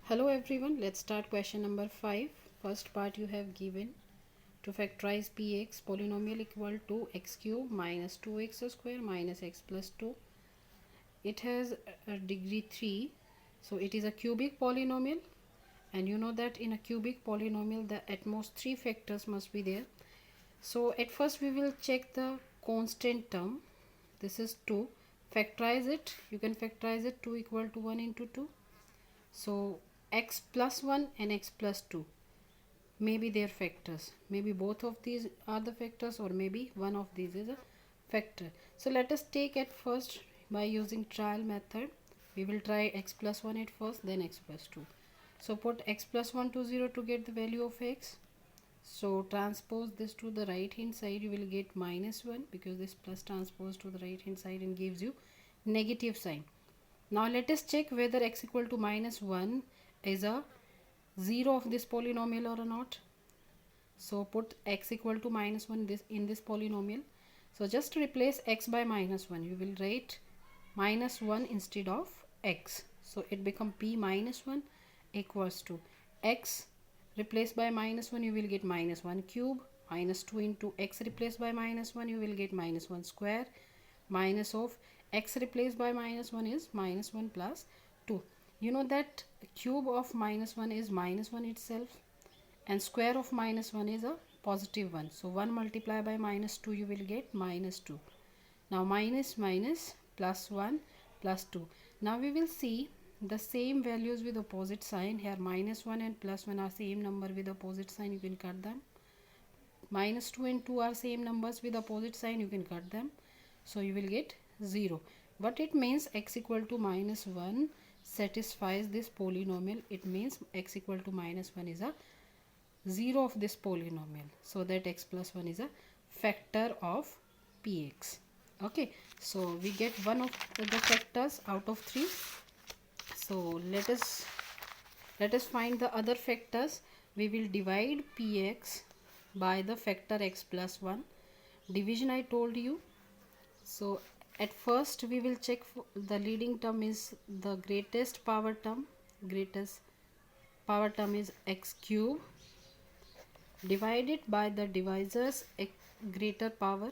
Hello everyone, let's start question number 5. First part you have given to factorize px polynomial equal to x cube minus 2x square minus x plus 2. It has a degree 3, so it is a cubic polynomial, and you know that in a cubic polynomial the at most 3 factors must be there. So at first we will check the constant term. This is 2. Factorize it. You can factorize it 2 equal to 1 into 2. So x plus 1 and x plus 2 may be their factors. Maybe both of these are the factors, or maybe one of these is a factor. So let us take at first by using trial method. We will try x plus 1 at first, then x plus 2. So put x plus 1 to 0 to get the value of x. So transpose this to the right hand side, you will get minus 1 because this plus transpose to the right hand side and gives you negative sign. Now let us check whether x equal to minus 1 is a 0 of this polynomial or not. So put x equal to minus 1 in this polynomial. So just replace x by minus 1. You will write minus 1 instead of x. So it become p minus 1 equals to x replaced by minus 1, you will get minus 1 cube, minus 2 into x replaced by minus 1, you will get minus 1 square, minus of x replaced by minus 1 is minus 1 plus 2. You know that cube of minus 1 is minus 1 itself, and square of minus 1 is a positive 1. So 1 multiplied by minus 2, you will get minus 2. Now minus minus plus 1 plus 2. Now we will see the same values with opposite sign. Here minus 1 and plus 1 are same number with opposite sign, you can cut them. Minus 2 and 2 are same numbers with opposite sign, you can cut them. So you will get 0. But it means x equal to minus 1 satisfies this polynomial. It means x equal to minus 1 is a 0 of this polynomial. So that x plus 1 is a factor of px. Okay, so we get one of the factors out of 3. So let us find the other factors. We will divide px by the factor x plus 1. Division I told you. So at first we will check the leading term is the greatest power term. Greatest power term is x cube divided by the divisor's greater power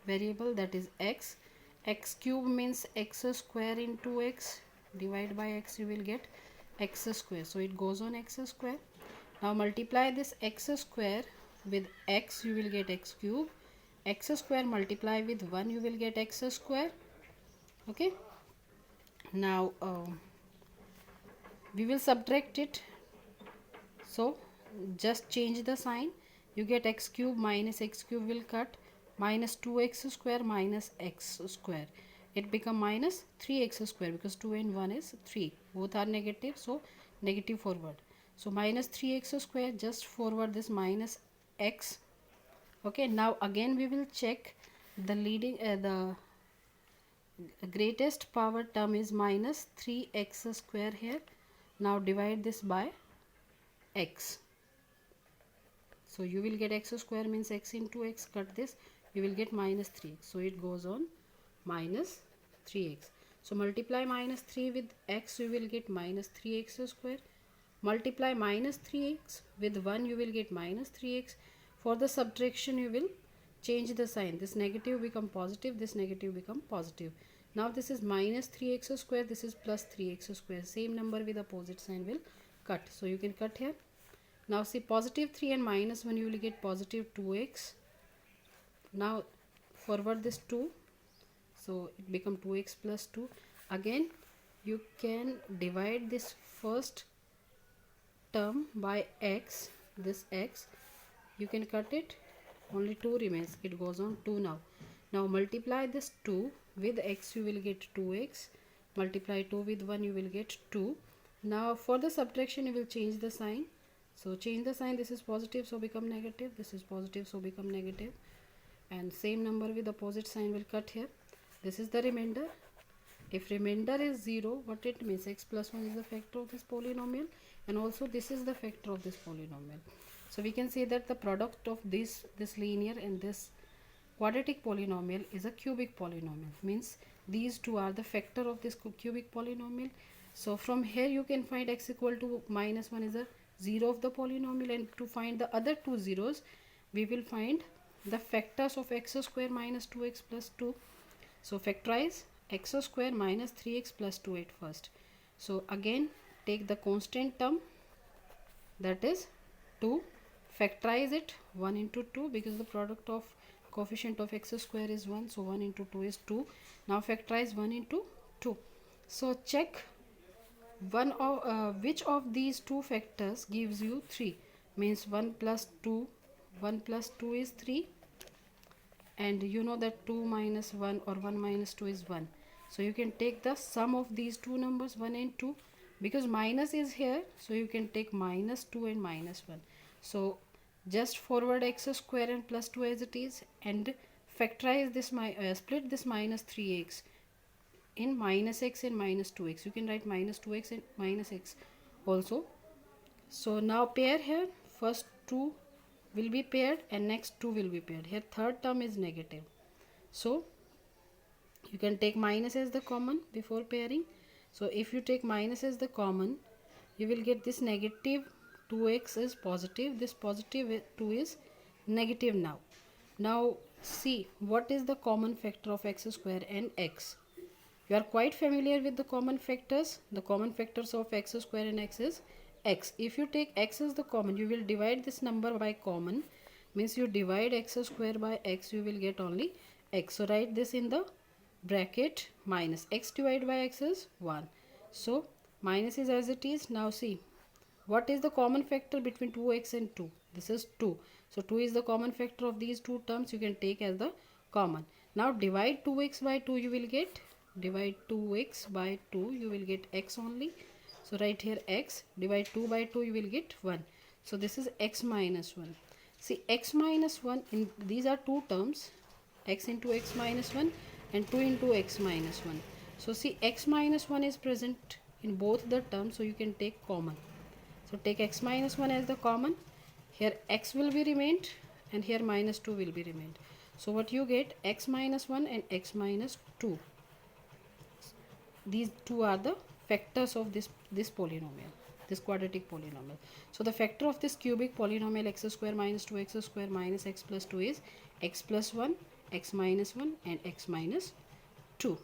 variable, that is x. X cube means x square into x. Divide by x, you will get x square. So it goes on x square. Now multiply this x square with x, you will get x cube. X square multiply with 1, you will get x square. Okay. Now we will subtract it. So just change the sign. You get x cube minus x cube will cut. Minus 2x square minus x square. It become minus 3x square because 2 and 1 is 3. Both are negative, so negative forward. So minus 3x square, just forward this minus x. Okay, now again we will check the leading the greatest power term is minus 3x square here. Now divide this by x. So you will get x square means x into x, cut this, you will get minus 3x. So it goes on minus 3x. So multiply minus 3 with x, you will get minus 3x square. Multiply minus 3x with 1, you will get minus 3x. For the subtraction, you will change the sign. This negative become positive, this negative become positive. Now this is minus 3x square, this is plus 3x square. Same number with opposite sign will cut. So you can cut here. Now see positive 3 and minus 1, you will get positive 2x. Now forward this 2. So it become 2x plus 2. Again you can divide this first term by x. This x, you can cut it. Only 2 remains. It goes on 2 now. Now multiply this 2 with x, you will get 2x. Multiply 2 with 1, you will get 2. Now for the subtraction, you will change the sign. So change the sign. This is positive, so become negative. This is positive, so become negative. And same number with opposite sign will cut here. This is the remainder. If remainder is 0, what it means? X plus 1 is the factor of this polynomial, and also this is the factor of this polynomial. So we can say that the product of this linear and this quadratic polynomial is a cubic polynomial. Means these two are the factor of this cubic polynomial. So from here you can find x equal to minus 1 is a 0 of the polynomial, and to find the other two zeros we will find the factors of x square minus 2x plus 2. So factorize x square minus 3x plus 2 at first. So again take the constant term, that is 2, factorize it 1 into 2 because the product of coefficient of x square is 1, so 1 into 2 is 2. Now factorize 1 into 2. So check which of these two factors gives you 3, means 1 plus 2 is 3, and you know that 2 minus 1 or 1 minus 2 is 1. So you can take the sum of these two numbers 1 and 2, because minus is here, so you can take minus 2 and minus 1. So just forward x square and plus 2 as it is, and factorize this, split this minus 3x in minus x and minus 2x. You can write minus 2x and minus x also. So now pair here, first 2 will be paired and next 2 will be paired. Here third term is negative, so you can take minus as the common before pairing. So if you take minus as the common, you will get this negative 2x is positive, this positive 2 is negative. Now see what is the common factor of x square and x. You are quite familiar with the common factors. The common factors of x square and x is x. If you take x as the common, you will divide this number by common, means you divide x square by x, you will get only x. So write this in the bracket, minus x divided by x is 1. So minus is as it is. Now see what is the common factor between 2x and 2. This is 2. So 2 is the common factor of these two terms, you can take as the common. Now divide 2x by 2, you will get, divide 2x by 2, you will get x only. So write here x, divide 2 by 2, you will get 1. So this is x minus 1. See x minus 1, in these are two terms, x into x minus 1 and 2 into x minus 1. So see x minus 1 is present in both the terms, so you can take common. So take x minus 1 as the common. Here x will be remained and here minus 2 will be remained. So what you get, x minus 1 and x minus 2. These two are the factors of this polynomial, this quadratic polynomial. So the factor of this cubic polynomial x square minus 2x square minus x plus 2 is x plus 1, x minus 1 and x minus 2.